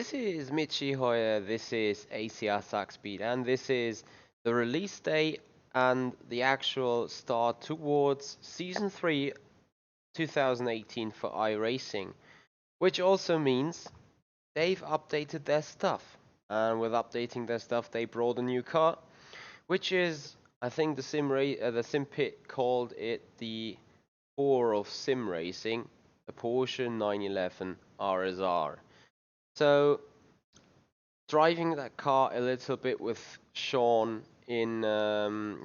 This is Michi Hoyer, this is ACR Zakspeed, and this is the release day and the actual start towards Season 3 2018 for iRacing, which also means they've updated their stuff. And with updating their stuff, they brought a new car, which is, I think the sim pit called it the core of sim racing, the Porsche 911 RSR. So, driving that car a little bit with Sean in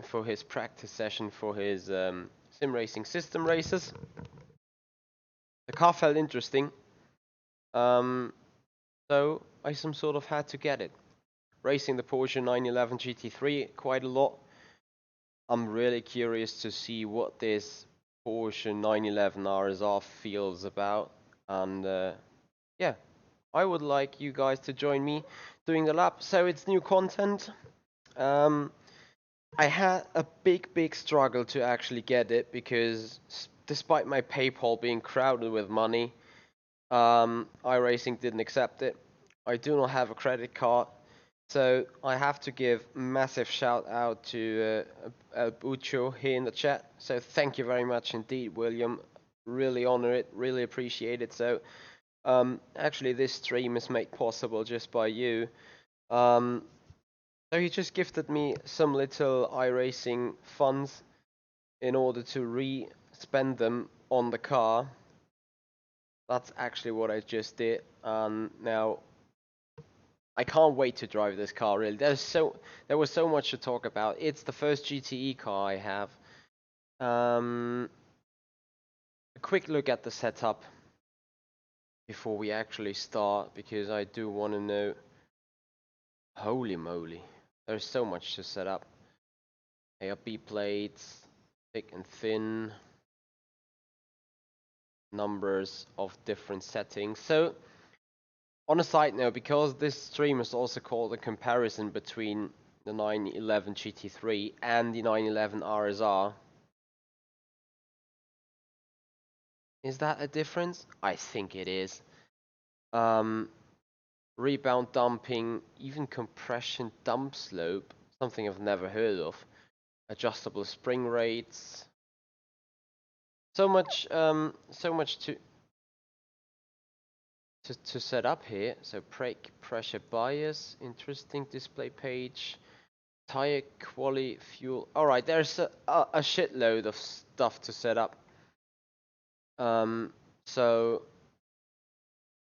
for his practice session for his sim racing system races. The car felt interesting, so I some sort of had to get it. Racing the Porsche 911 GT3 quite a lot. I'm really curious to see what this Porsche 911 RSR feels about, and yeah, I would like you guys to join me doing the lap. So it's new content. I had a big struggle to actually get it because despite my PayPal being crowded with money, iRacing didn't accept it. I do not have a credit card, so I have to give massive shout out to Bucho here in the chat. So thank you very much indeed, William. Really honor it, really appreciate it. So actually this stream is made possible just by you. So he just gifted me some little iRacing funds in order to re-spend them on the car. That's actually what I just did. Now I can't wait to drive this car. Really, there was so much to talk about. It's the first GTE car I have. A quick look at the setup before we actually start, because I do want to know. Holy moly, there's so much to set up. ARB plates, thick and thin, numbers of different settings. So on a side note, because this stream is also called a comparison between the 911 GT3 and the 911 RSR, is that a difference? I think it is. Rebound dumping, even compression dump slope, something I've never heard of. Adjustable spring rates. So much to set up here. So brake pressure bias, interesting display page. Tire quality, fuel. All right, there's a shitload of stuff to set up. So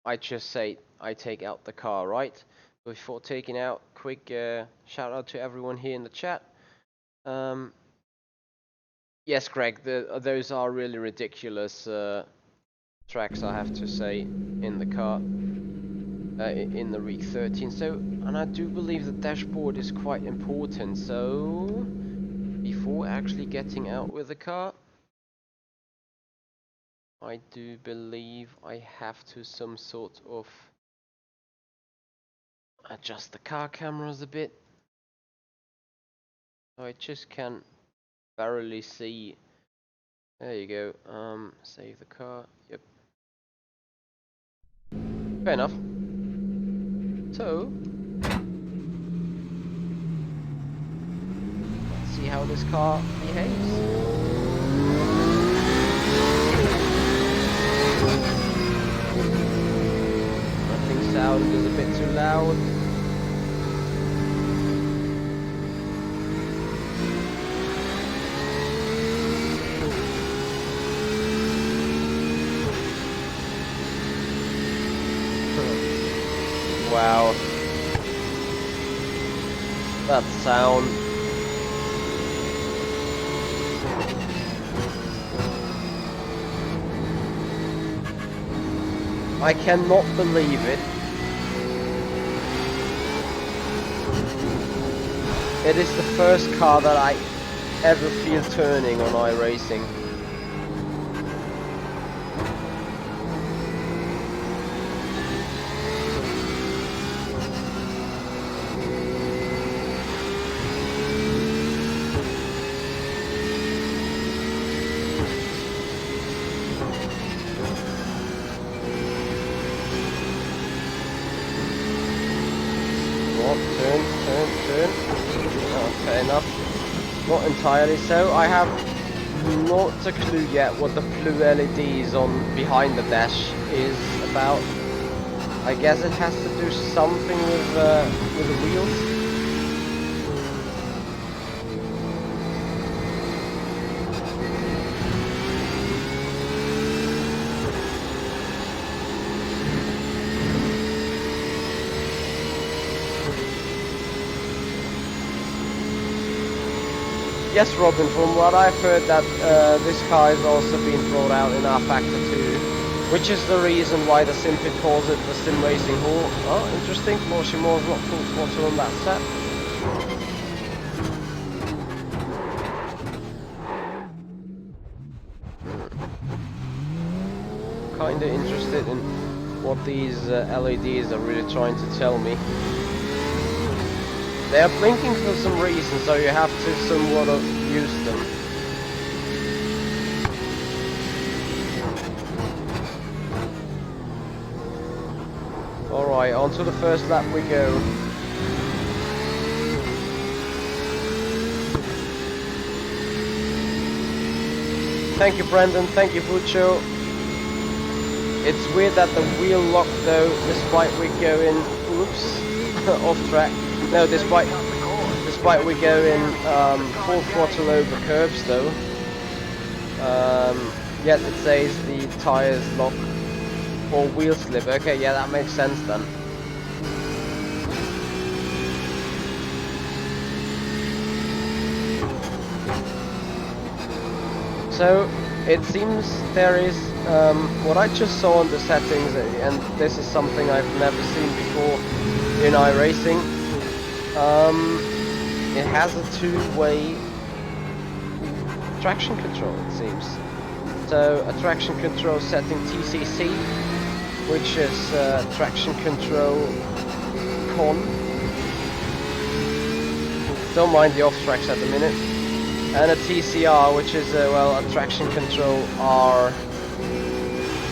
I just say I take out the car, right? Before taking out, quick shout out to everyone here in the chat. Yes, Greg, those are really ridiculous tracks, I have to say, in the car, in the Week 13. So, and I do believe the dashboard is quite important. So, before actually getting out with the car, I do believe I have to some sort of adjust the car cameras a bit. So I just can barely see. There you go. Save the car. Yep. Fair enough. So, let's see how this car behaves. Sound is a bit too loud. Wow. That sound. I cannot believe it. It is the first car that I ever feel turning on iRacing. Not entirely so. I have not a clue yet what the blue LEDs on behind the dash is about. I guess it has to do something with the wheels. Yes, Robin, from what I've heard that this car is also being brought out in rFactor 2, which is the reason why the Simpit calls it the Sim Racing Hall. Oh, interesting, Porsche Moore's not full throttle on that set. Kinda interested in what these LEDs are really trying to tell me. They are blinking for some reason, so you have to somewhat of use them. Alright, on to the first lap we go. Thank you, Brendan. Thank you, Buccio. It's weird that the wheel lock though, despite we go in, oops, off track. No, despite we go in full throttle over curbs though, yet it says the tires lock or wheel slip. Okay, yeah, that makes sense then. So it seems there is what I just saw in the settings, and this is something I've never seen before in iRacing. It has a two-way traction control, it seems. So a traction control setting TCC, which is traction control con. Don't mind the off tracks at the minute. And a TCR, which is well, a traction control R.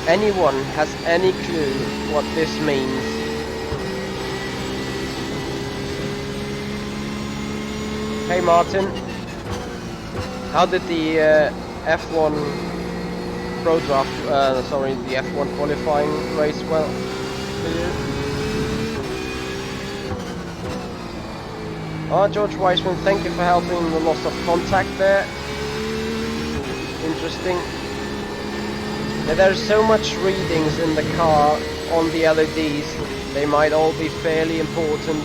Anyone has any clue what this means? Hey Martin, how did the F1 Pro Draft, sorry, the F1 qualifying race well for you? Oh, George Weissman, thank you for helping the loss of contact there. Interesting. Yeah, there's so much readings in the car on the LEDs, they might all be fairly important.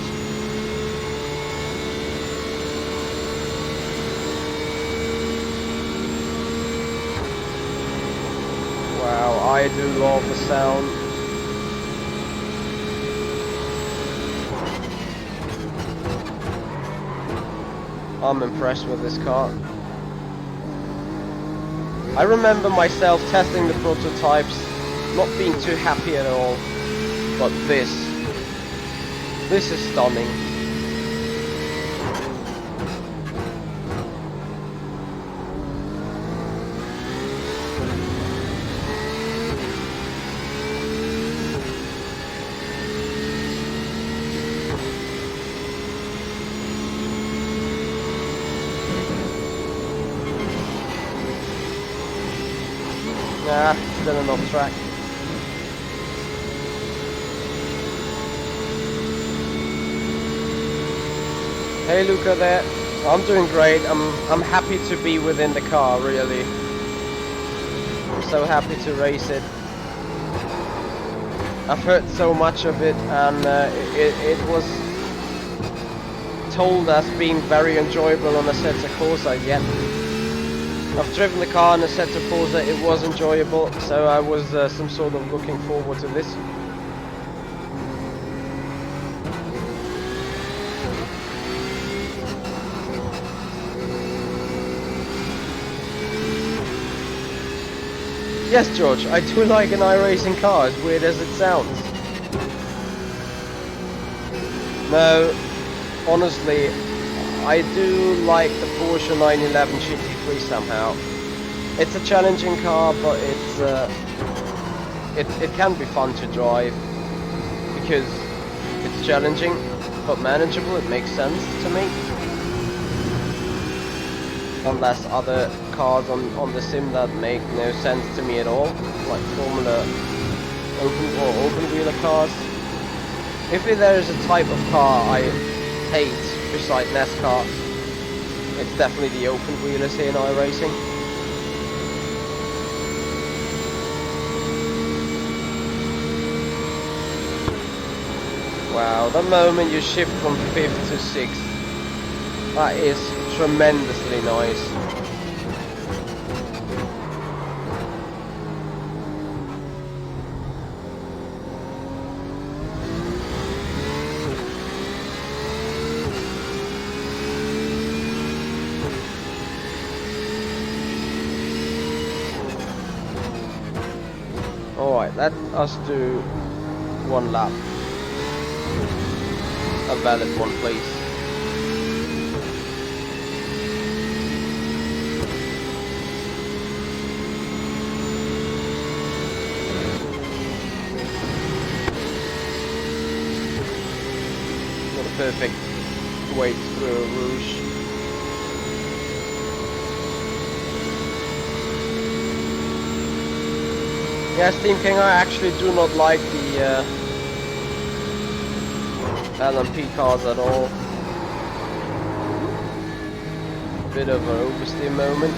Wow, I do love the sound. I'm impressed with this car. I remember myself testing the prototypes, not being too happy at all, but this is stunning. Nah, still an off track. Hey Luca there. I'm doing great. I'm happy to be within the car, really. I'm so happy to race it. I've heard so much of it, and it was told as being very enjoyable on Assetto Corsa yet. I've driven the car on Assetto Corsa, it was enjoyable, so I was some sort of looking forward to this. Yes, George, I do like an iRacing car, as weird as it sounds. No, honestly, I do like the Porsche 911 GT3 somehow. It's a challenging car, but it can be fun to drive because it's challenging but manageable. It makes sense to me. unless other cars on the sim that make no sense to me at all, like Formula open wheeler cars. If there is a type of car I hate beside NASCAR, it's definitely the open wheelers here in iRacing. Wow, the moment you shift from 5th to 6th, that is tremendously nice. Alright, let us do one lap. A valid one, please. Not a perfect way through Rouge. Yes, Team King, I actually do not like the LMP cars at all. Bit of an oversteer moment.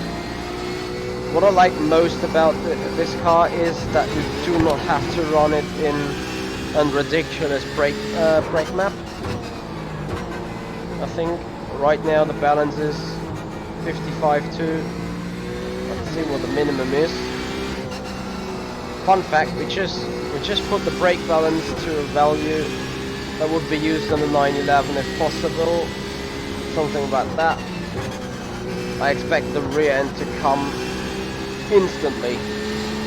What I like most about this car is that you do not have to run it in a ridiculous brake map. I think right now the balance is 55-2. Let's see what the minimum is. Fun fact, we just put the brake balance to a value that would be used on the 911 if possible. Something like that. I expect the rear end to come instantly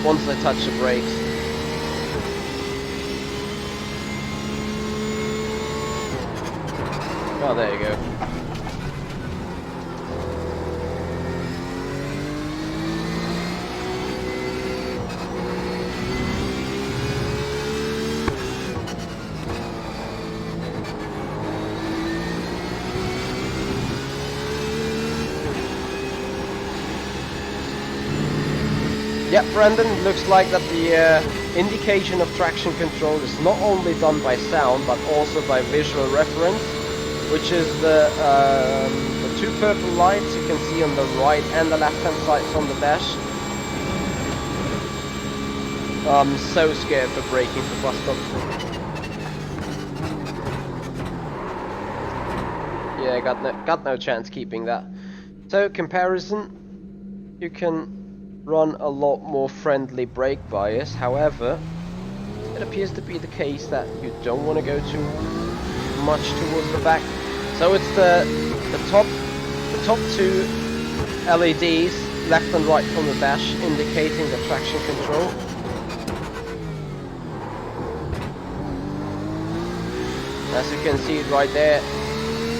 once I touch the brakes. Oh, there you go. Yep, Brandon, looks like that the indication of traction control is not only done by sound but also by visual reference, which is the two purple lights you can see on the right and the left hand side from the dash. I'm so scared for braking for bus stop. Yeah, got no chance keeping that. So comparison, you can run a lot more friendly brake bias. However, it appears to be the case that you don't want to go too much towards the back. So it's the top two LEDs left and right from the dash indicating the traction control. As you can see it right there,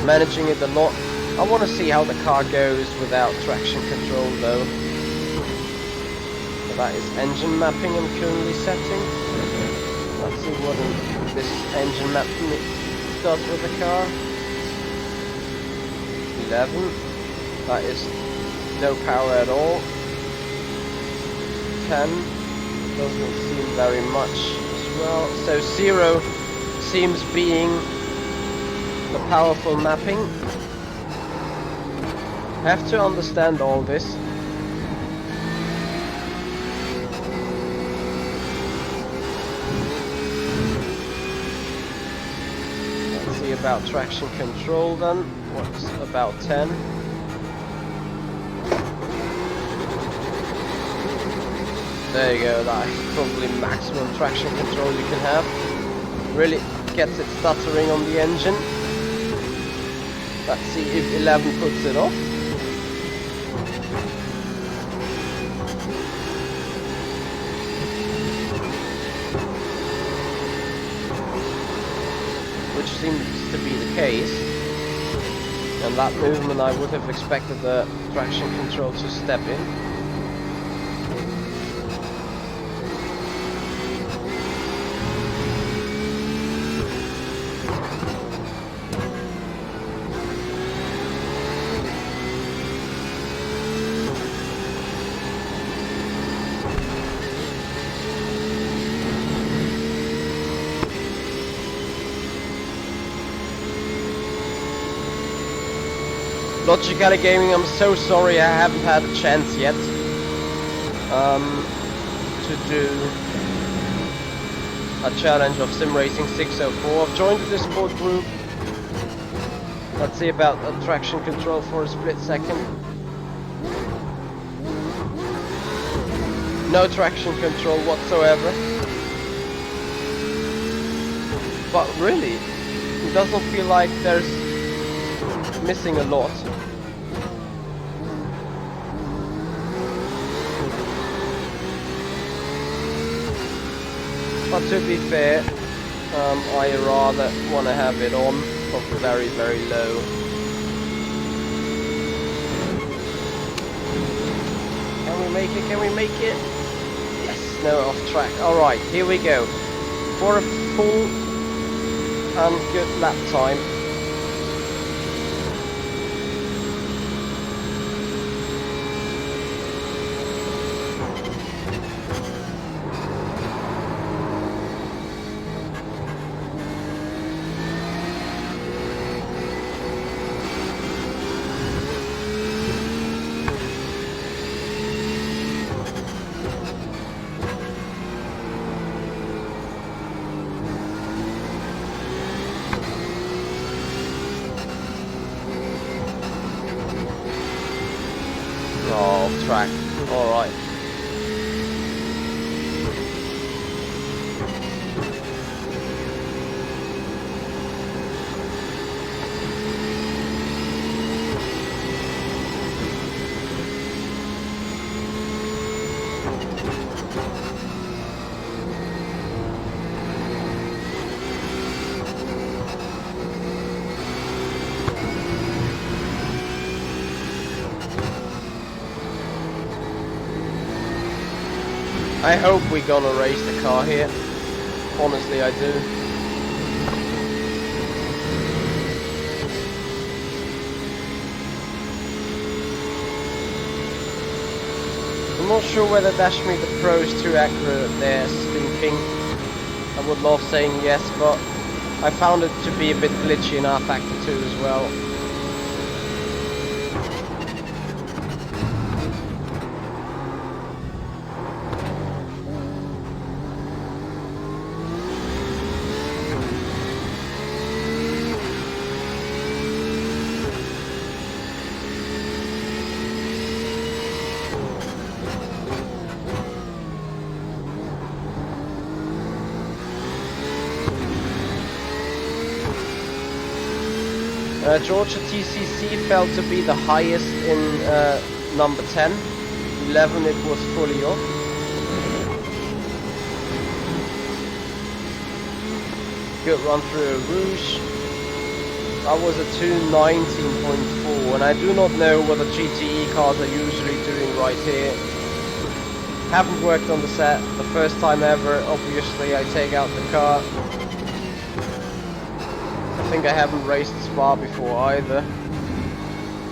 managing it a lot. I want to see how the car goes without traction control though. That is engine mapping I'm currently setting. Let's see what this engine mapping does with the car. 11. That is no power at all. 10. Doesn't seem very much as well. So 0 seems being the powerful mapping. Have to understand all this. About traction control then, what's about 10? There you go, that is probably maximum traction control you can have. Really gets it stuttering on the engine. Let's see if 11 puts it off. Which seems to be the case, and that movement I would have expected the traction control to step in. Logically Gaming, I'm so sorry I haven't had a chance yet to do a challenge of Sim Racing 604. I've joined the Discord group. Let's see about the traction control for a split second. No traction control whatsoever. But really, it doesn't feel like there's missing a lot. But to be fair, I rather want to have it on very, very low. Can we make it? Can we make it? Yes, no, off track. Alright, here we go. For a full and good lap time. Track. All right. I hope we're gonna race the car here. Honestly, I do. I'm not sure whether Dashme the Pro is too accurate there, Stinking. I would love saying yes, but I found it to be a bit glitchy in rFactor 2 as well. Georgia TCC felt to be the highest in number 10. 11 it was fully off. Good run through a Rouge. That was a 219.4, and I do not know what the GTE cars are usually doing right here. Haven't worked on the set, the first time ever. Obviously I take out the car. I think I haven't raced Spa before either,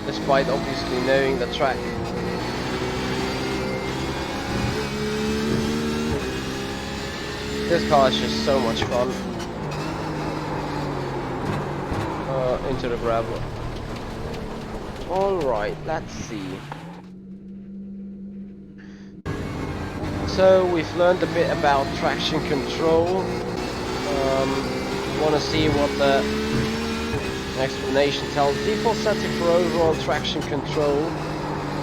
despite obviously knowing the track. This car is just so much fun. Into the gravel. Alright, let's see. So we've learned a bit about traction control. Want to see what the explanation tells. Default setting for overall traction control.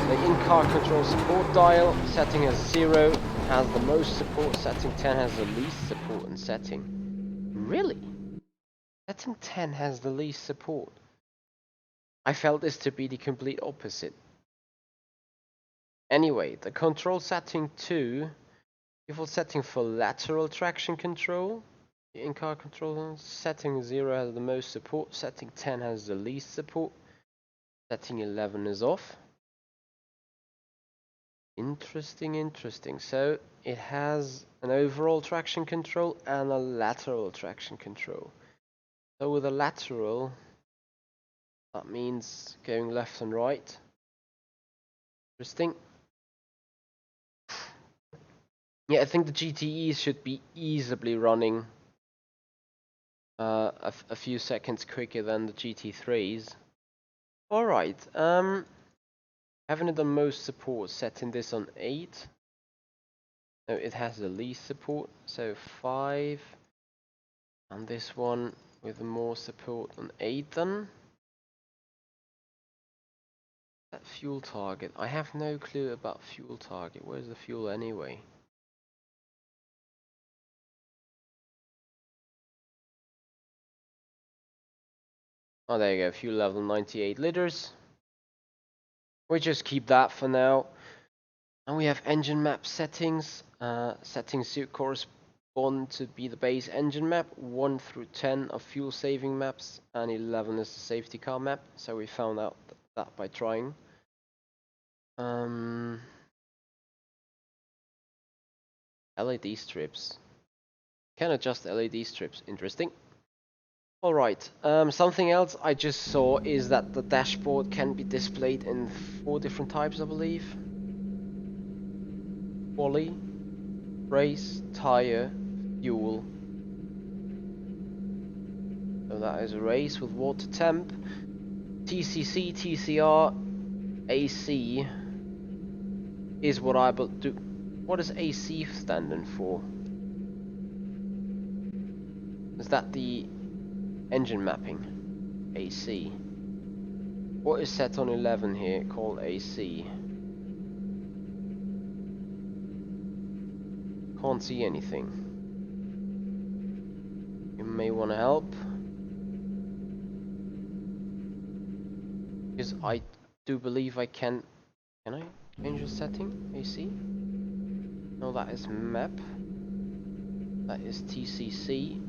The in-car control support dial setting has 0, has the most support. Setting 10 has the least support and setting. Really? Setting 10 has the least support. I felt this to be the complete opposite. Anyway, the control setting 2, default setting for lateral traction control. The in-car control setting 0 has the most support, setting 10 has the least support, setting 11 is off. Interesting. So it has an overall traction control and a lateral traction control. So with a lateral, that means going left and right. Interesting. Yeah, I think the GTEs should be easily running a few seconds quicker than the GT3s. Alright, haven't done most support, setting this on 8. No, it has the least support, so 5. And this one with more support on 8 then. That fuel target, I have no clue about fuel target. Where's the fuel anyway? Oh, there you go, fuel level 98 liters. We just keep that for now. And we have engine map settings. Settings should correspond to be the base engine map. 1 through 10 are fuel saving maps, and 11 is the safety car map. So we found out that by trying. LED strips. Can adjust LED strips. Interesting. Alright, something else I just saw is that the dashboard can be displayed in 4 different types, I believe. Quali, race, tire, fuel. So that is a race with water temp. TCC, TCR, AC is what I do. What is AC standing for? Is that the engine mapping? AC. What is set on 11 here called AC? Can't see anything. You may want to help. Because I do believe I can... Can I change the setting? AC? No, that is map. That is TCC.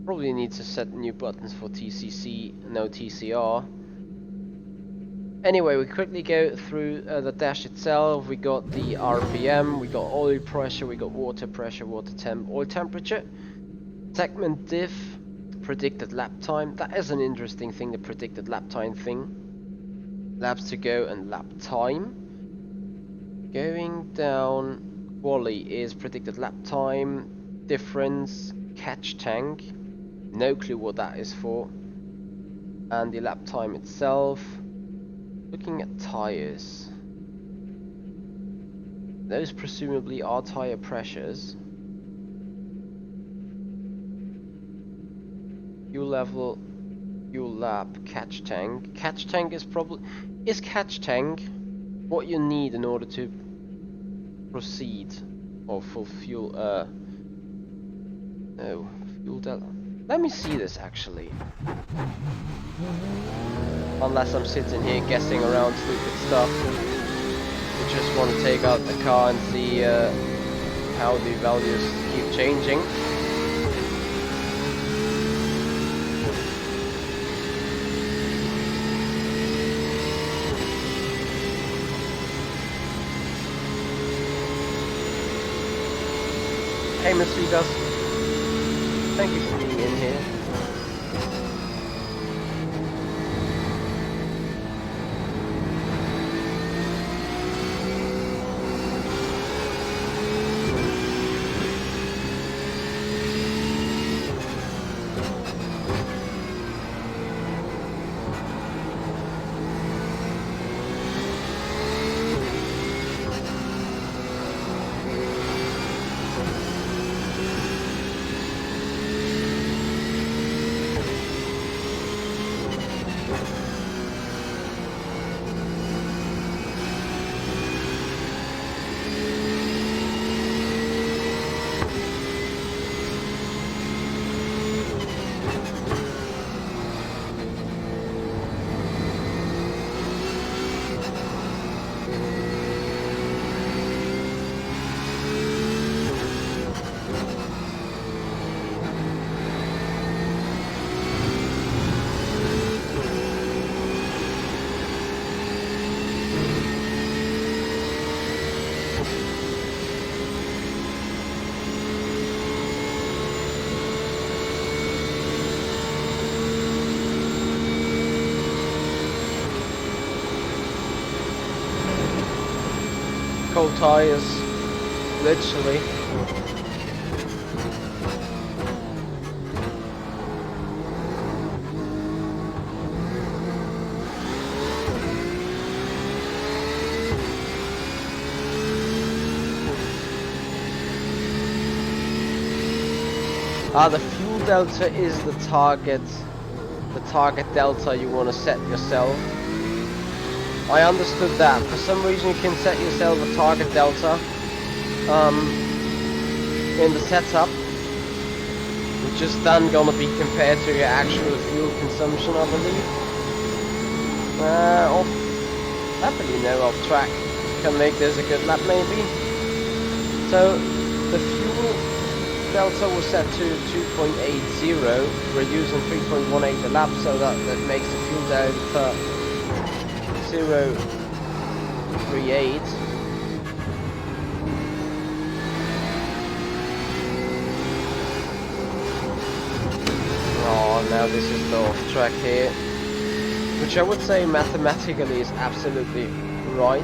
Probably need to set new buttons for TCC, no TCR. Anyway, we quickly go through the dash itself. We got the RPM, we got oil pressure, we got water pressure, water temp, oil temperature. Segment diff, predicted lap time. That is an interesting thing, the predicted lap time thing. Laps to go and lap time. Going down, quali is predicted lap time, difference, catch tank. No clue what that is for. And the lap time itself. Looking at tires. Those presumably are tire pressures. Fuel level, fuel lap, catch tank. Catch tank is probably... Is catch tank what you need in order to proceed? Or for fuel... No, fuel delta. Let me see this actually. Unless I'm sitting here guessing around stupid stuff. We just want to take out the car and see how the values keep changing. Hey Miss Vegas, thank you for being in here. Cold tires, literally. The fuel delta is the target delta you want to set yourself. I understood that. For some reason you can set yourself a target delta in the setup, which is then gonna be compared to your actual fuel consumption, I believe. Off track. Can make this a good lap maybe. So the fuel delta was set to 2.80. We're using 3.18 a lap, so that makes the fuel delta 0.38. Oh, now this is the off track here, which I would say mathematically is absolutely right.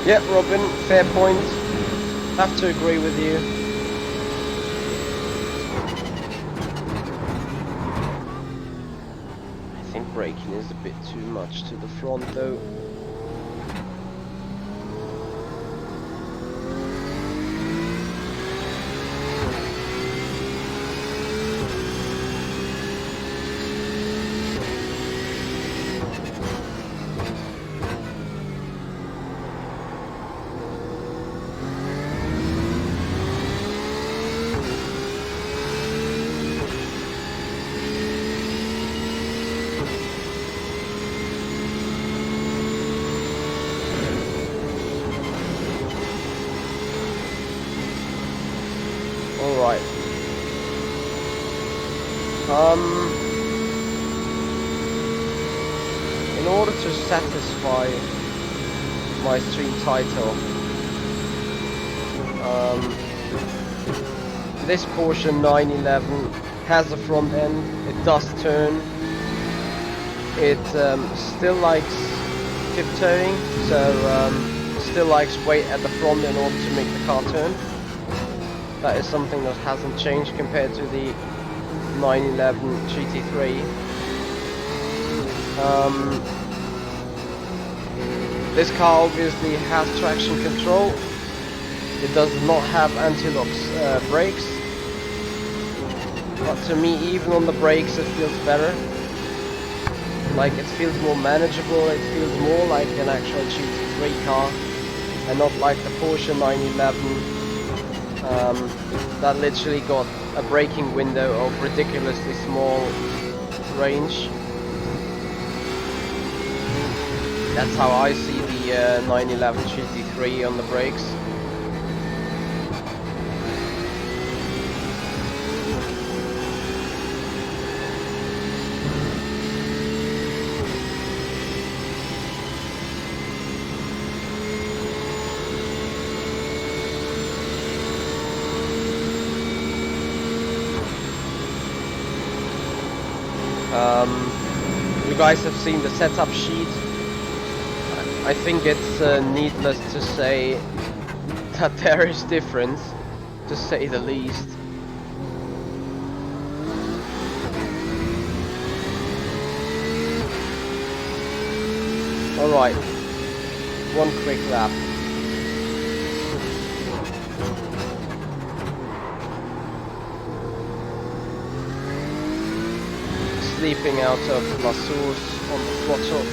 Yeah, Robin, fair point. Have to agree with you. I think braking is a bit too much to the front though. Alright. In order to satisfy my stream title, this Porsche 911 has a front end, it does turn, it still likes tiptoeing, so still likes weight at the front in order to make the car turn. That is something that hasn't changed compared to the 911 GT3. This car obviously has traction control. It does not have anti-lock brakes, but to me, even on the brakes, it feels better. Like, it feels more manageable. It feels more like an actual GT3 car, and not like the Porsche 911. That literally got a braking window of ridiculously small range. That's how I see the 911 GT3 on the brakes. You guys have seen the setup sheet. I think it's needless to say that there is difference, to say the least. Alright, one quick lap. Sleeping out of La Source on the throttle.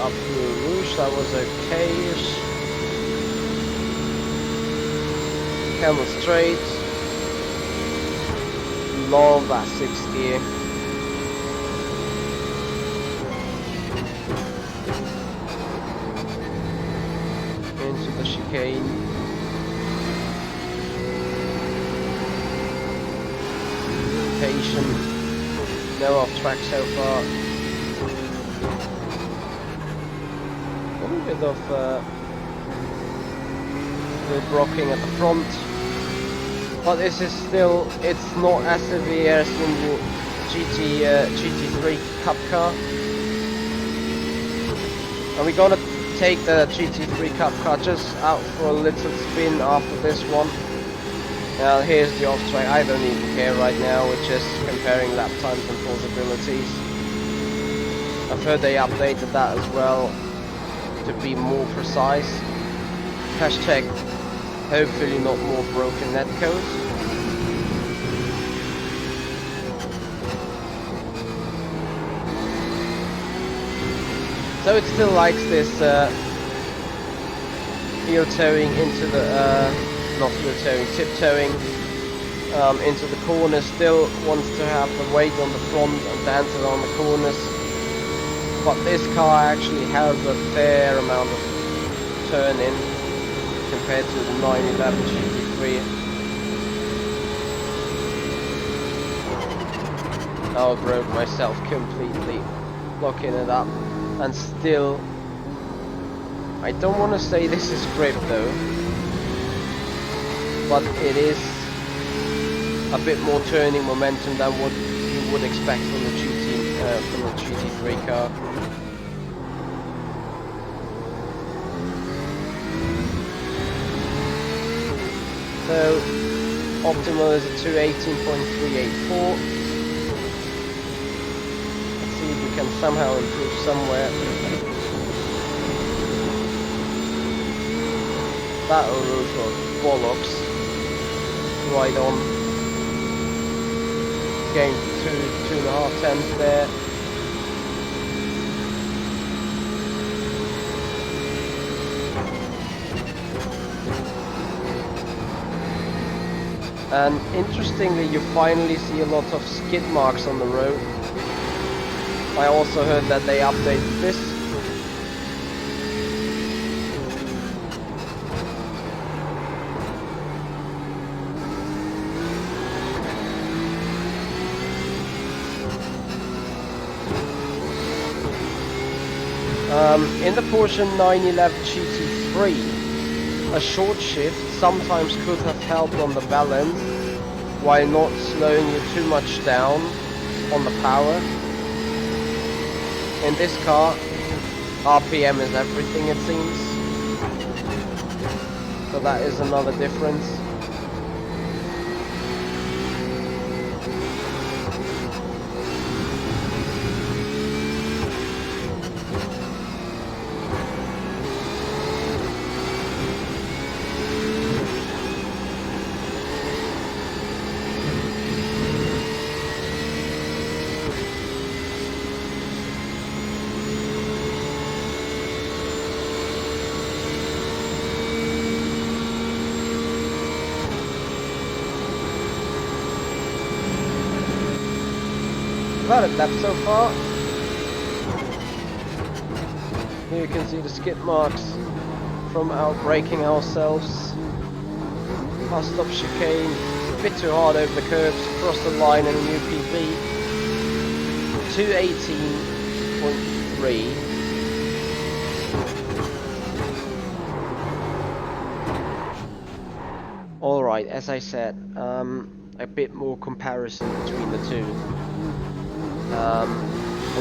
up through Rouge, that was okay-ish. Camel straight. Love that 6th gear. Into the chicane. Patient. No off track so far. A little bit of rocking at the front. But this is still, it's not as severe as in the GT3 Cup car. And we're gonna take the GT3 Cup car just out for a little spin after this one. Now here's the off track, I don't even care right now, we're just comparing lap times and possibilities. I've heard they updated that as well to be more precise. Hashtag hopefully not more broken netcode. So it still likes this heel towing into the, not heel towing, tiptoeing into the corners. Still wants to have the weight on the front and dance it on the corners. But this car actually has a fair amount of turn in compared to the 911 GT3. I broke myself completely, locking it up, and still, I don't want to say this is grip though, but it is a bit more turning momentum than what you would expect from the GT3 car. So optimal is a 218.384. Let's see if we can somehow improve somewhere. That roof was bollocks. Right on. Gained 2.5 tenths there. And interestingly, you finally see a lot of skid marks on the road. I also heard that they updated this. In the Porsche 911 GT3, a short shift sometimes could have helped on the balance while not slowing you too much down on the power. In this car, RPM is everything it seems. So that is another difference. About a lap so far. Here you can see the skid marks from outbraking ourselves. Fast stop chicane, a bit too hard over the curbs, across the line and a new PB. 218.3. Alright, as I said, a bit more comparison between the two.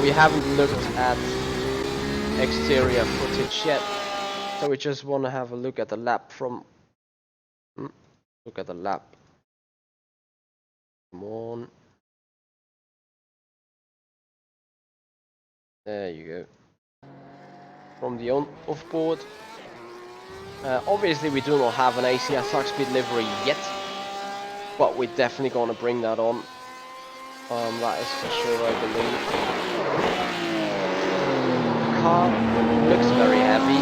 We haven't looked at exterior footage yet, so we just want to have a look at the lap from. Look at the lap. Come on. There you go. From the off-board. Obviously, we do not have an ACR Zakspeed livery yet, but we're definitely going to bring that on. That is for sure, I believe. car looks very heavy,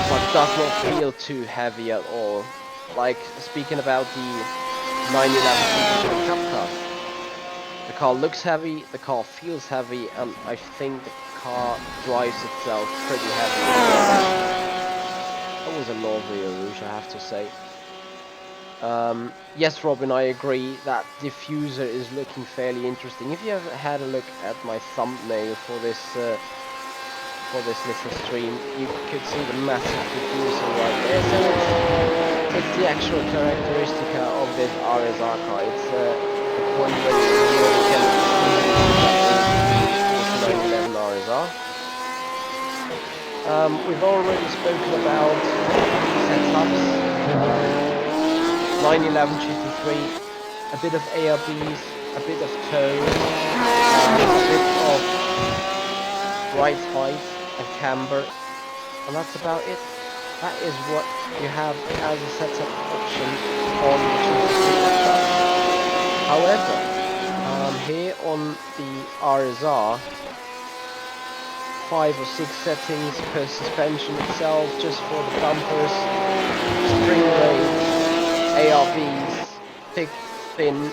but does not feel too heavy at all. Like, speaking about the 911 Championship Cup car. The car looks heavy, the car feels heavy, and I think the car drives itself pretty heavy. That was a lovely Rouge, I have to say. Yes, Robin, I agree that diffuser is looking fairly interesting. If you have had a look at my thumbnail for this little stream, you could see the massive diffuser right there. So it's the actual characteristic of this RSR car. It's the point where you can see that 911 RSR. We've already spoken about setups. 911 GT3, a bit of ARBs, a bit of toe, a bit of right height and camber, and that's about it. That is what you have as a setup option on the GT3. However, here on the RSR, 5 or 6 settings per suspension itself, just for the bumpers, spring rates, ARBs, thick, thin,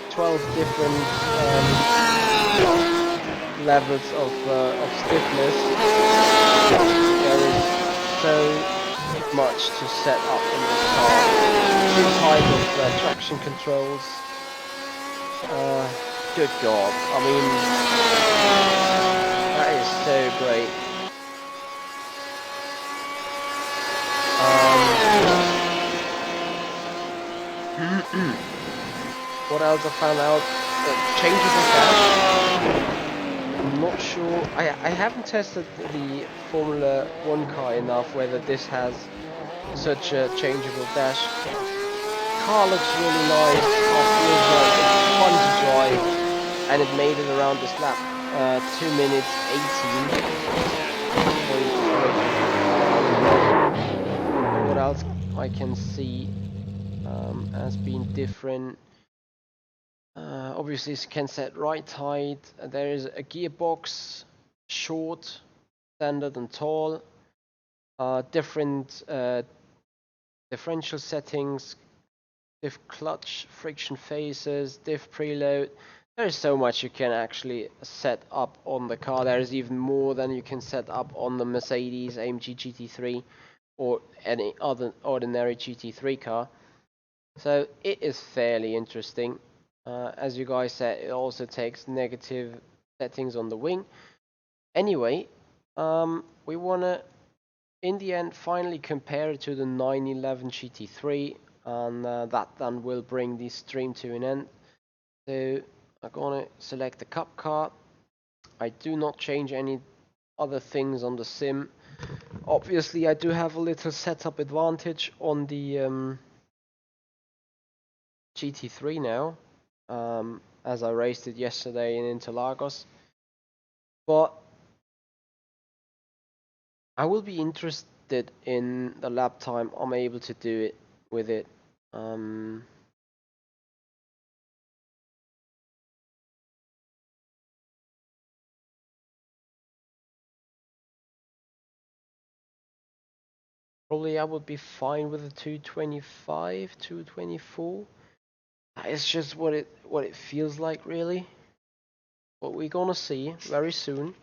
12 different levels of stiffness. There is so much to set up in this car. 2 types of traction controls. Good God, I mean, that is so great. What else I found out? Changeable dash. I'm not sure. I haven't tested the Formula 1 car enough whether this has such a changeable dash. Car looks really nice. Car feels like it's fun to drive, and it made it around this lap. 2 minutes 18.3. What else I can see as being different? Obviously, it can set right height. There is a gearbox, short, standard, and tall. Different differential settings, diff clutch, friction phases, diff preload. There is so much you can actually set up on the car. There is even more than you can set up on the Mercedes AMG GT3 or any other ordinary GT3 car. So it is fairly interesting. As you guys said, it also takes negative settings on the wing. Anyway, we want to, in the end, finally compare it to the 911 GT3, and that then will bring this stream to an end. So I'm going to select the Cup car. I do not change any other things on the sim. Obviously, I do have a little setup advantage on the GT3 now. As I raced it yesterday in Interlagos, but I will be interested in the lap time I'm able to do it with it. Probably I would be fine with a 225, 224. It's just what it feels like, really. But we're gonna see very soon.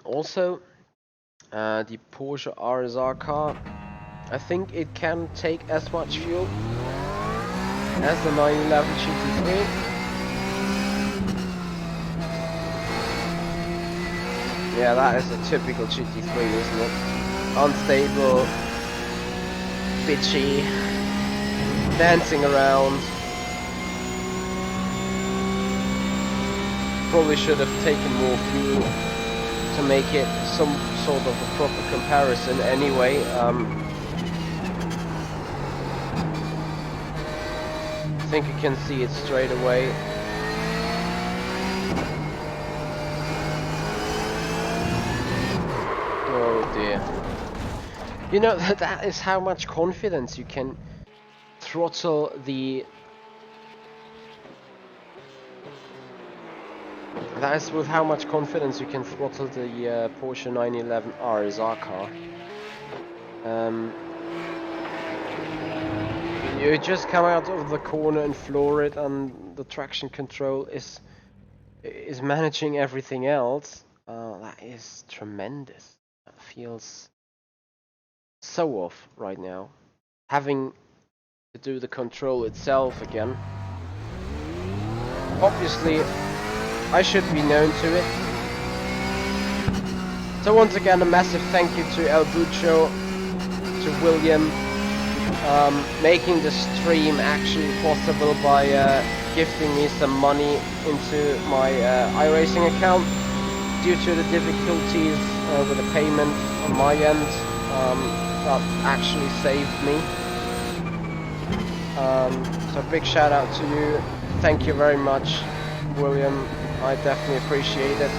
Also, the Porsche RSR car, I think it can take as much fuel as the 911 GT3. Yeah, that is a typical GT3, isn't it? Unstable, bitchy, dancing around. Probably should have taken more fuel to make it some sort of a proper comparison anyway. I think you can see it straight away. Oh dear. You know, that is how much confidence you can throttle the... That is with how much confidence you can throttle the Porsche 911 RSR car. You just come out of the corner and floor it, and the traction control is managing everything else. That is tremendous. That feels so off right now. Having to do the control itself again. Obviously, I should be known to it. So once again, a massive thank you to El Bucho, to William, making the stream actually possible by gifting me some money into my iRacing account. Due to the difficulties with the payment on my end, that actually saved me. So big shout out to you. Thank you very much, William. I definitely appreciate it.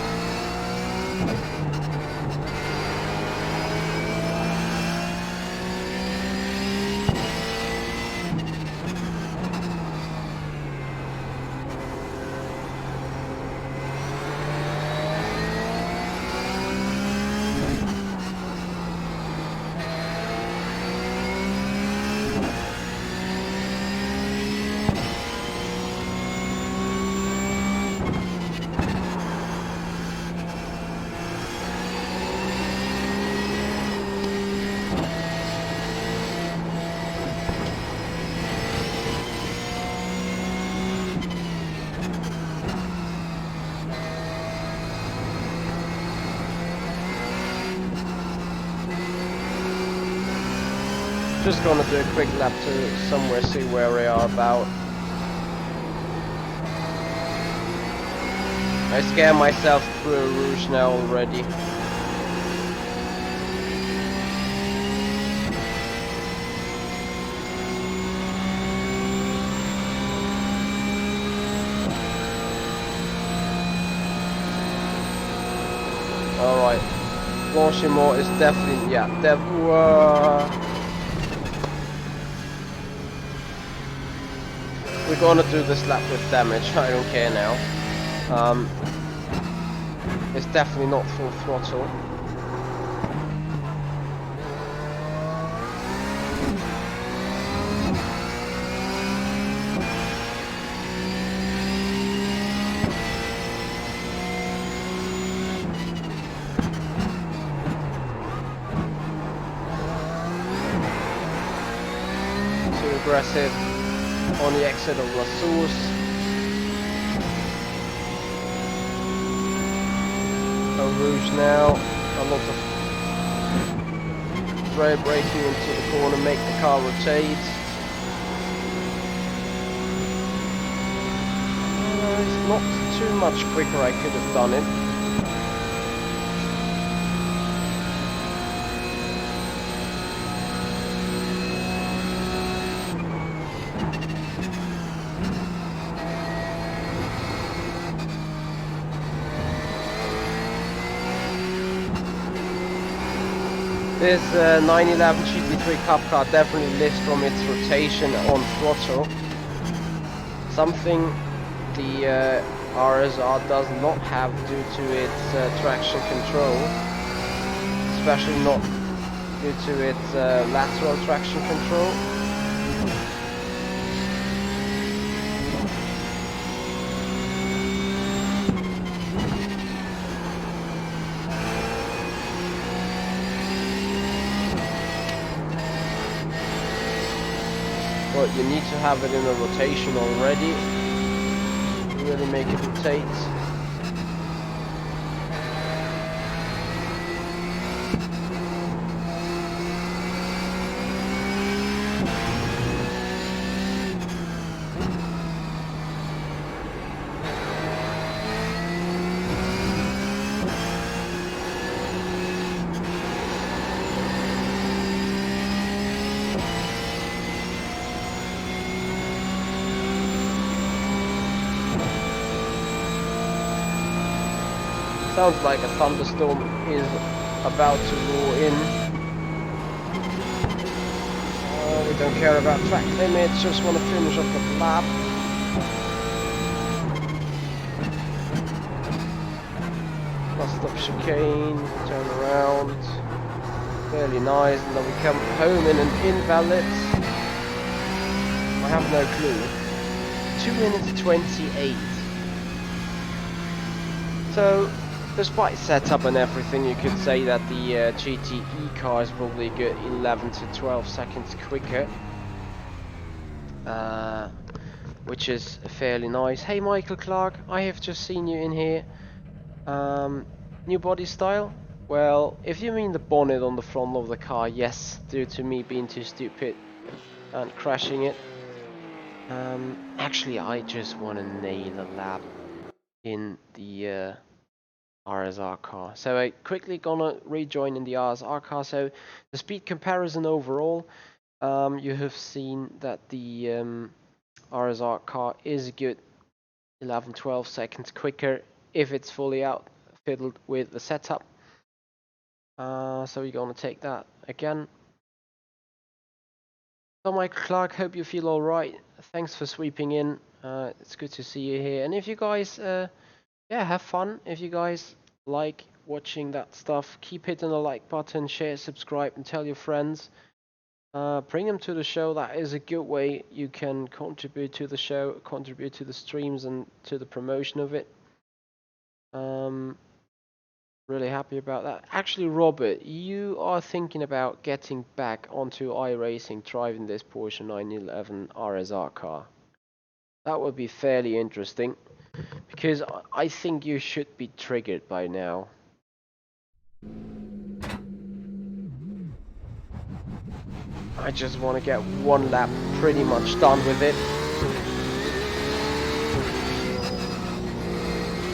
Just gonna do a quick lap to somewhere, see where we are about. I scare myself through a rouge now already. Alright, Blanchimont is definitely, yeah, we're gonna do this lap with damage, I don't care now. It's definitely not full throttle. Too aggressive on the exit of La Source. Rouge now, a lot of rear braking into the corner, make the car rotate. It's not too much quicker, I could have done it. This 911 GT3 Cup car definitely lives from its rotation on throttle. Something the RSR does not have due to its traction control. Especially not due to its lateral traction control. But you need to have it in a rotation already to really make it rotate. Sounds like a thunderstorm is about to roar in. We Don't care about track limits, just want to finish off the lap. Last up chicane, turn around. Fairly nice, and then we come home in an invalid. I have no clue. 2 minutes 28. So, despite setup and everything, you could say that the GTE car is probably a good 11 to 12 seconds quicker. Which is fairly nice. Hey Michael Clark, I have just seen you in here. New body style? Well, if you mean the bonnet on the front of the car, yes, due to me being too stupid and crashing it. Actually, I just want to nail a lap in the RSR car. So I quickly gonna rejoin in the RSR car. So the speed comparison overall, you have seen that the RSR car is a good 11-12 seconds quicker if it's fully outfitted with the setup. So we're gonna take that again. So Michael Clark, hope you feel alright. Thanks for sweeping in. It's good to see you here. And if you guys, yeah, have fun. If you guys like watching that stuff, keep hitting the like button, share, subscribe, and tell your friends. Bring them to the show. That is a good way you can contribute to the show, contribute to the streams, and to the promotion of it. Really happy about that. Actually, Robert, you are thinking about getting back onto iRacing, driving this Porsche 911 RSR car. That would be fairly interesting, because I think you should be triggered by now. I just want to get one lap pretty much done with it.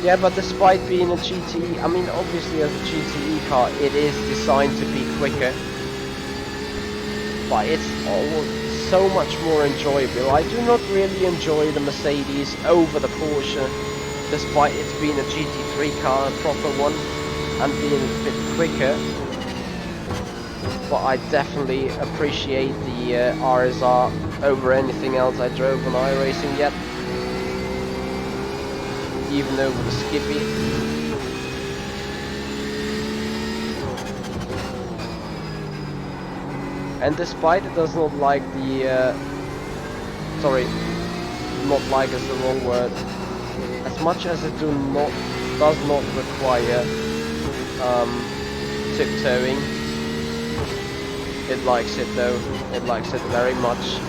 Yeah, but despite being a GTE, I mean, obviously as a GTE car, it is designed to be quicker. But it's so much more enjoyable. I do not really enjoy the Mercedes over the Porsche, despite it being a GT3 car, a proper one, and being a bit quicker. But I definitely appreciate the RSR over anything else I drove on iRacing yet. Even over the Skippy. And despite it does not like the sorry, not like is the wrong word. As much as it does not require tiptoeing, it likes it though. It likes it very much.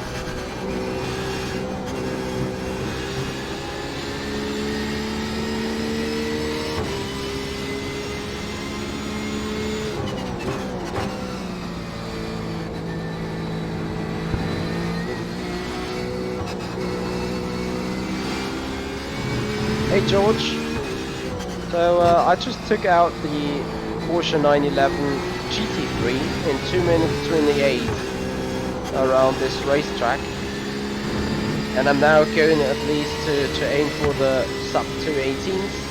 Hey George, so I just took out the Porsche 911 GT3 in 2 minutes 28 around this racetrack, and I'm now going at least to aim for the sub 218s.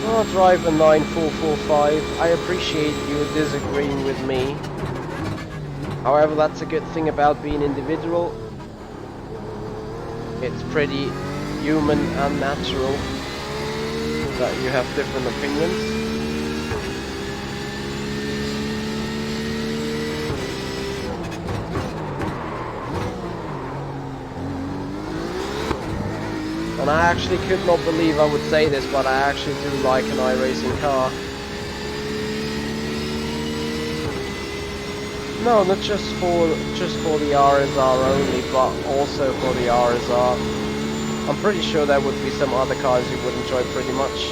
I'll drive a 9445. I appreciate you disagreeing with me. However, that's a good thing about being individual. It's pretty human and natural that you have different opinions. And I actually could not believe I would say this, but I actually do like an iRacing car. No, not just for the RSR only, but also for the RSR. I'm pretty sure there would be some other cars you would enjoy pretty much.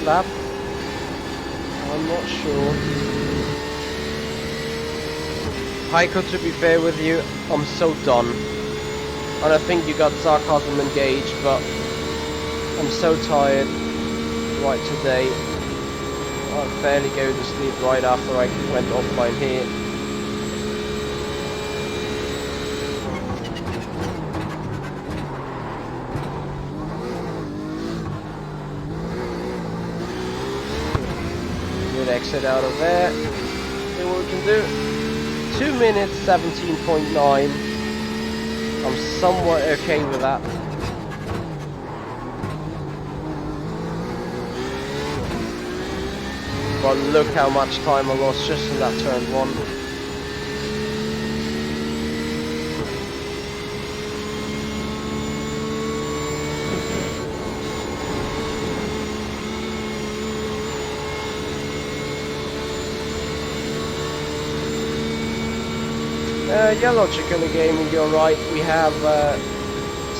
lap? I'm not sure. Heiko, to be fair with you, I'm so done. And I think you got sarcasm engaged, but I'm so tired right today. I'll fairly go to sleep right after I went offline here. Good exit out of there. See what we can do. 2 minutes 17.9. I'm somewhat okay with that. But look how much time I lost just in that turn 1. Yeah, logically gaming, you're right. We have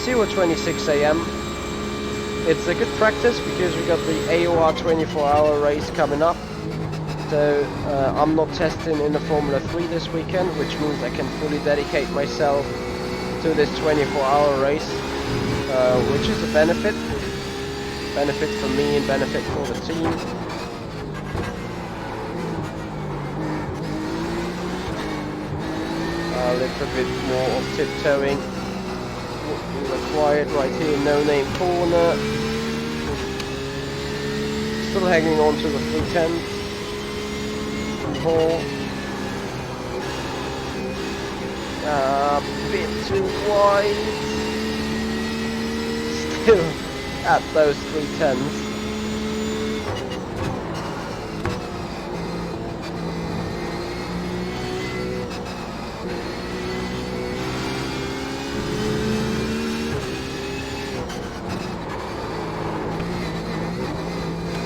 0:26 AM. It's a good practice because we got the AOR 24-hour race coming up. So I'm not testing in the Formula 3 this weekend, which means I can fully dedicate myself to this 24-hour race, which is a benefit. Benefit for me and benefit for the team. A little bit more of tiptoeing would be required right here, no name corner. Still hanging on to the 310. Ball. A bit too wide. Still at those 310s.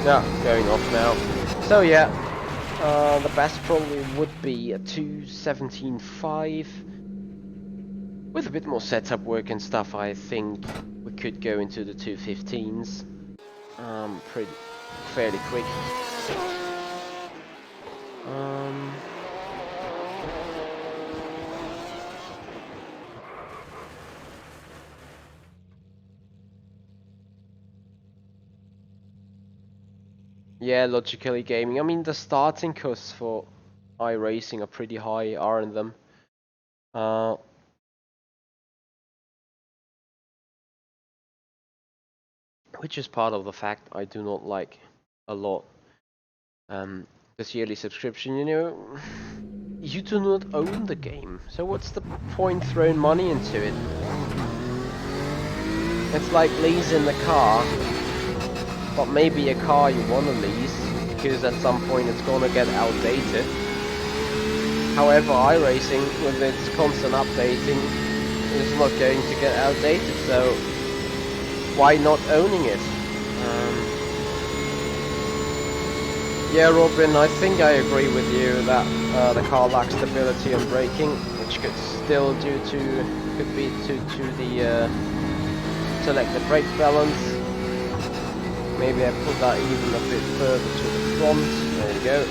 Yeah, going off now. So yeah, the best probably would be a 2:17.5. With a bit more setup work and stuff, I think we could go into the 2:15s. Fairly quick. Yeah, logically gaming. I mean, the starting costs for iRacing are pretty high, aren't them? Which is part of the fact I do not like a lot. This yearly subscription, you know, you do not own the game, so what's the point throwing money into it? It's like leasing the car, but maybe a car you want to lease, because at some point it's gonna get outdated. However, iRacing, with its constant updating, is not going to get outdated, so why not owning it? Yeah, Robin, I think I agree with you that the car lacks stability on braking, which could still be due to the selected brake balance. Maybe I put that even a bit further to the front. There you go.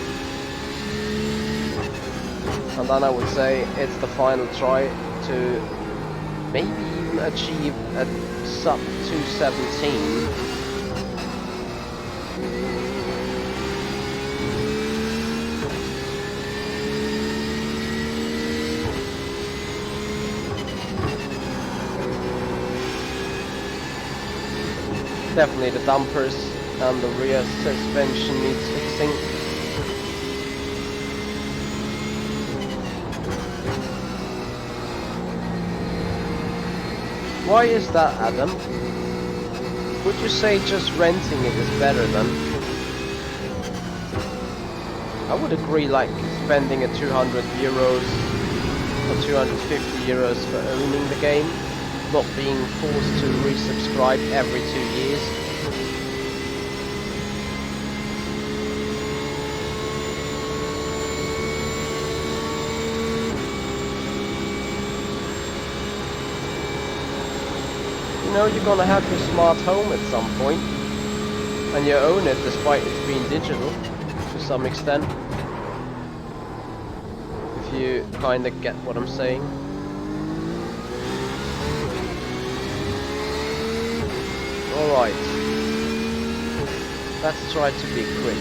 And then I would say it's the final try to maybe even achieve a sub 217. Definitely the dampers and the rear suspension needs fixing. Why is that, Adam? Would you say just renting it is better than? I would agree, like spending a 200 euros or 250 euros for owning the game, not being forced to resubscribe every 2 years. You know, you're gonna have your smart home at some point. and you own it despite it being digital to some extent. If you kind of get what I'm saying. Alright, let's try to be quick.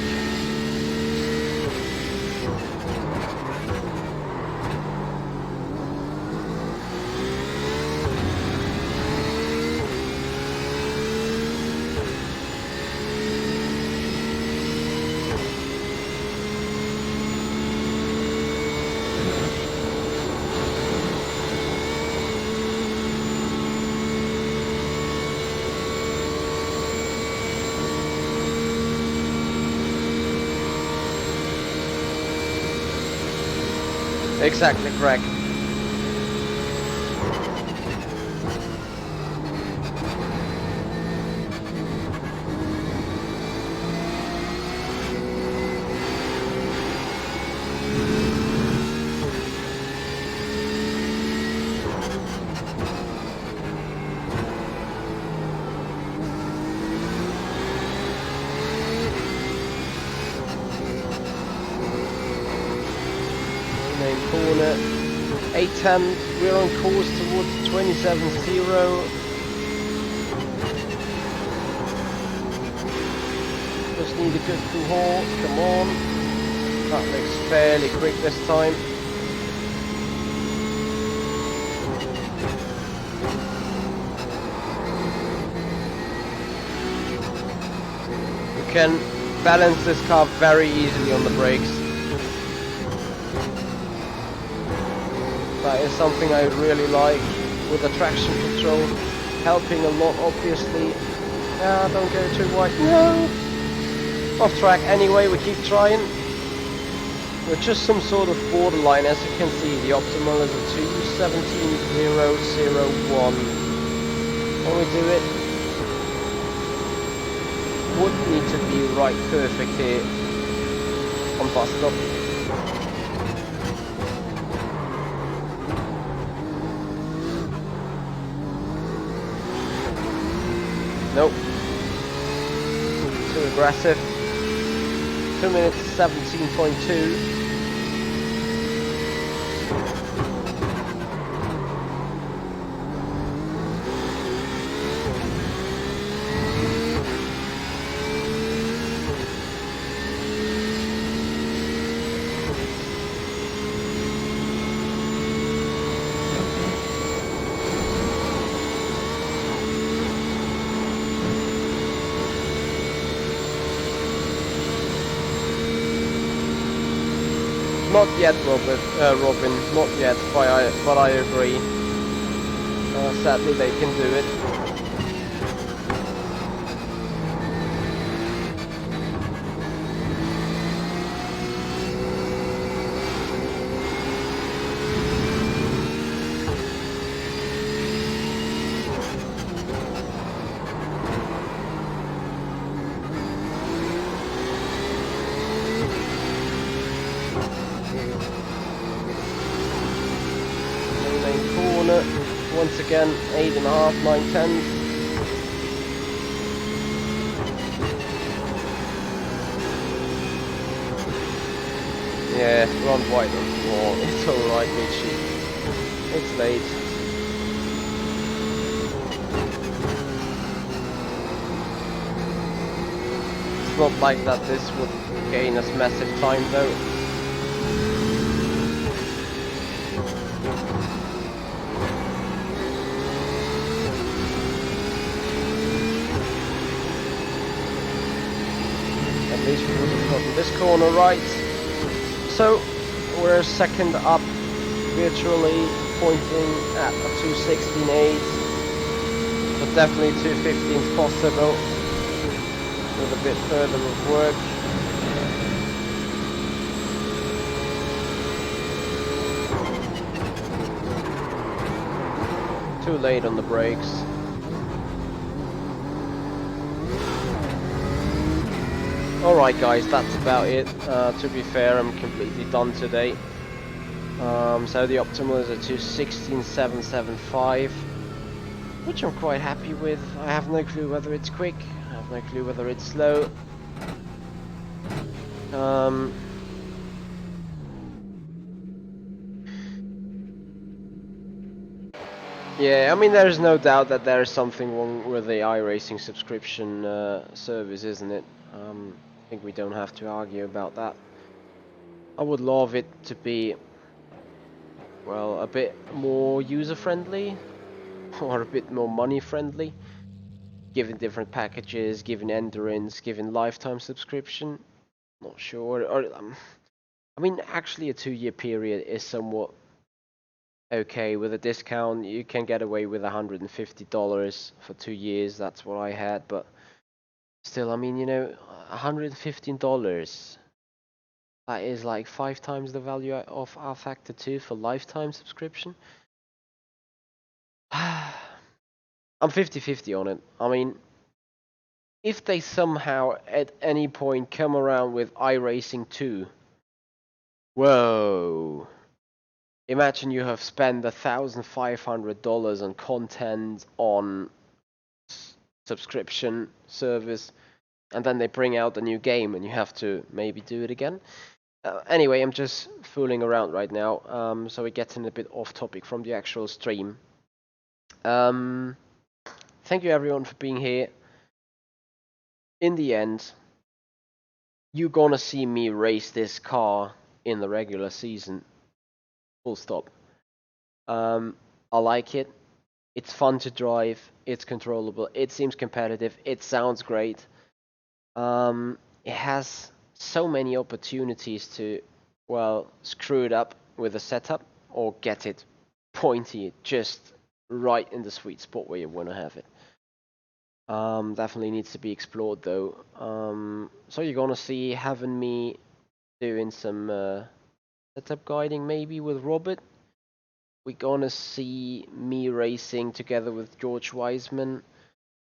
Exactly correct. Corner 810, we're on course towards 27.0. Just need a good full haul, come on. That looks fairly quick this time. You can balance this car very easily on the brakes. That is something I really like with the traction control, helping a lot obviously. Ah, don't go too wide, no! Off track anyway, we keep trying. We're just some sort of borderline, as you can see, the optimal is a 2:17.001. When we do it, would need to be right perfect here on bus stop. Nope. Too aggressive. 2 minutes 17.2. Not yet, Robin, not yet, but I agree. Sadly, they can do it. Once again, 8.5, 9/10. Yeah, run wide on the wall. It's alright, Michi. It's late. It's not like that this would gain us massive time though. At least we would have gotten this corner right. So we're second up, virtually pointing at a 2:16.8, but definitely 2:15 is possible with a bit further of work. Too late on the brakes. Alright guys, that's about it. To be fair, I'm completely done today. So the optimal is a 2:16.775, which I'm quite happy with. I have no clue whether it's quick, I have No clue whether it's slow. Yeah, I mean, there's no doubt that there's something wrong with the iRacing subscription service, isn't it? I think we don't have to argue about that. I would love it to be, well, a bit more user-friendly, or a bit more money-friendly, giving different packages, giving endurance, giving lifetime subscription. Not sure. Or, I mean, actually, a 2-year period is somewhat okay. With a discount, you can get away with $150 for 2 years. That's what I had, but still, I mean, you know, $115. That is like 5 times the value of rFactor 2 for lifetime subscription. I'm 50-50 on it. I mean, if they somehow at any point come around with iRacing 2, whoa. Imagine you have spent $1,500 on content, on subscription service, and then they bring out a new game and you have to maybe do it again. Anyway, I'm just fooling around right now, so we're getting a bit off topic from the actual stream. Thank you everyone for being here. In the end, you're gonna see me race this car in the regular season. Full stop. I like it. It's fun to drive. It's controllable. It seems competitive. It sounds great. It has so many opportunities to, well, screw it up with a setup or get it pointy just right in the sweet spot where you want to have it. Definitely needs to be explored though. So you're gonna see having me doing some setup guiding maybe with Robert. We're gonna see me racing together with George Wiseman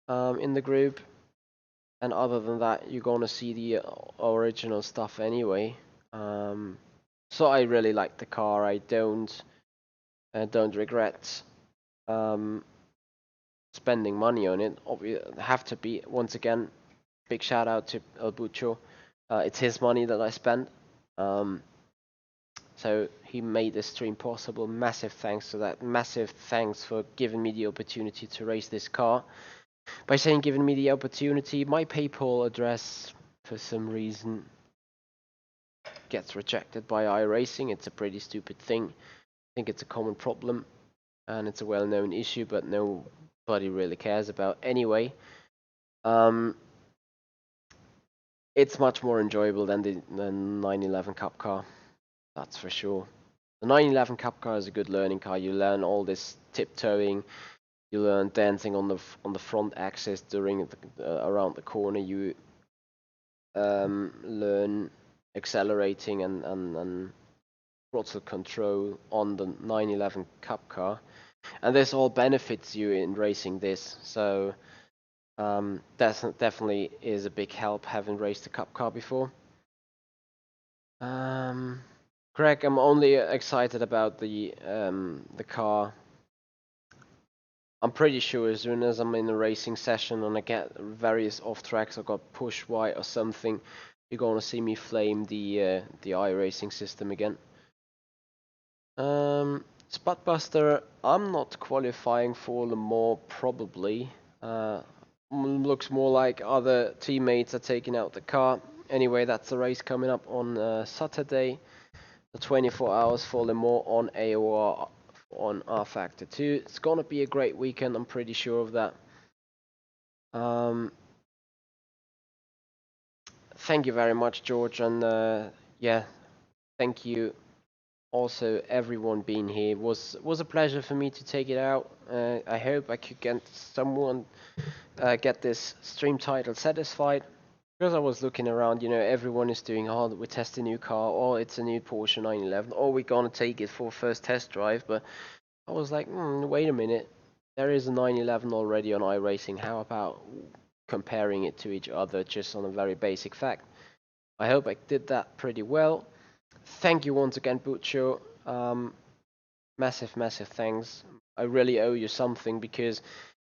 in the group. And other than that, you're gonna see the original stuff anyway. So I really like the car. I don't regret spending money on it. Have to be, once again, big shout out to El Bucho. It's his money that I spent. So he made this stream possible. Massive thanks to that. Massive thanks for giving me the opportunity to race this car. By saying giving me the opportunity, my PayPal address, for some reason, gets rejected by iRacing. It's a pretty stupid thing. I think it's a common problem, and it's a well-known issue, but nobody really cares about anyway. It's much more enjoyable than the 911 Cup car, that's for sure. The 911 Cup car is a good learning car. You learn all this tiptoeing. You learn dancing on the front axis during around the corner. You learn accelerating and throttle control on the 911 Cup car, and this all benefits you in racing this. So definitely is a big help having raced the Cup car before. Greg, I'm only excited about the car. I'm pretty sure as soon as I'm in a racing session and I get various off tracks, I got push white or something, you're gonna see me flame the iRacing system again. Spotbuster, I'm not qualifying for Le Mans probably. Looks more like other teammates are taking out the car. Anyway, that's the race coming up on Saturday, the 24 hours for Le Mans on AOR on rFactor 2. It's gonna be a great weekend, I'm pretty sure of that. Thank you very much, George, and yeah, thank you also everyone being here. Was a pleasure for me to take it out. I hope I could get someone get this stream title satisfied. Because I was looking around, you know, everyone is doing, oh, we test a new car, oh, it's a new Porsche 911, oh, we're gonna take it for first test drive, but I was like, wait a minute, there is a 911 already on iRacing, how about comparing it to each other just on a very basic fact? I hope I did that pretty well. Thank you once again, Bucho. Massive thanks. I really owe you something because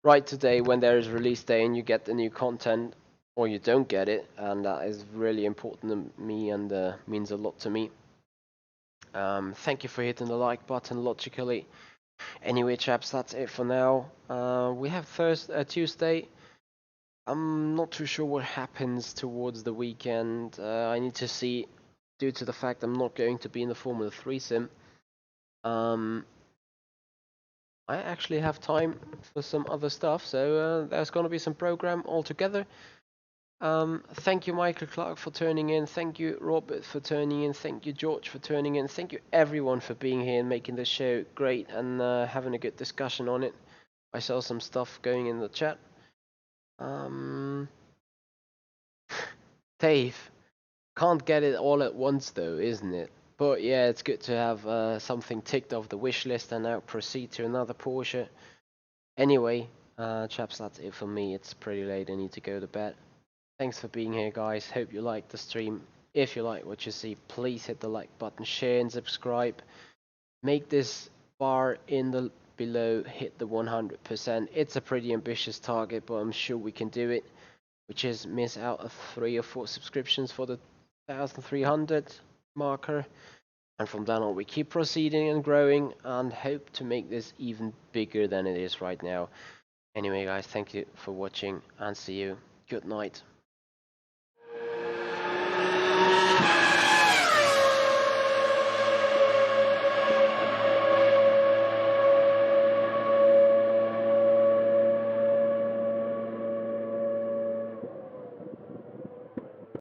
right today when there is release day and you get the new content, or you don't get it, and that is really important to me and means a lot to me. Thank you for hitting the like button logically. Anyway, chaps, that's it for now. We have Tuesday. I'm not too sure what happens towards the weekend. I need to see, due to the fact I'm not going to be in the Formula 3 sim. I actually have time for some other stuff, so there's going to be some program altogether. Thank you, Michael Clark, for turning in. Thank you, Robert, for turning in. Thank you, George, for turning in. Thank you, everyone, for being here and making this show great and having a good discussion on it. I saw some stuff going in the chat. Dave, can't get it all at once, though, isn't it? But yeah, it's good to have something ticked off the wish list and now proceed to another Porsche. Anyway, chaps, that's it for me. It's pretty late. I need to go to bed. Thanks for being here, guys. Hope you liked the stream. If you like what you see, please hit the like button, share and subscribe. Make this bar in the below hit the 100%. It's a pretty ambitious target, but I'm sure we can do it. Which is miss out of 3 or 4 subscriptions for the 1,300 marker. And from then on, we keep proceeding and growing and hope to make this even bigger than it is right now. Anyway, guys, thank you for watching and see you. Good night.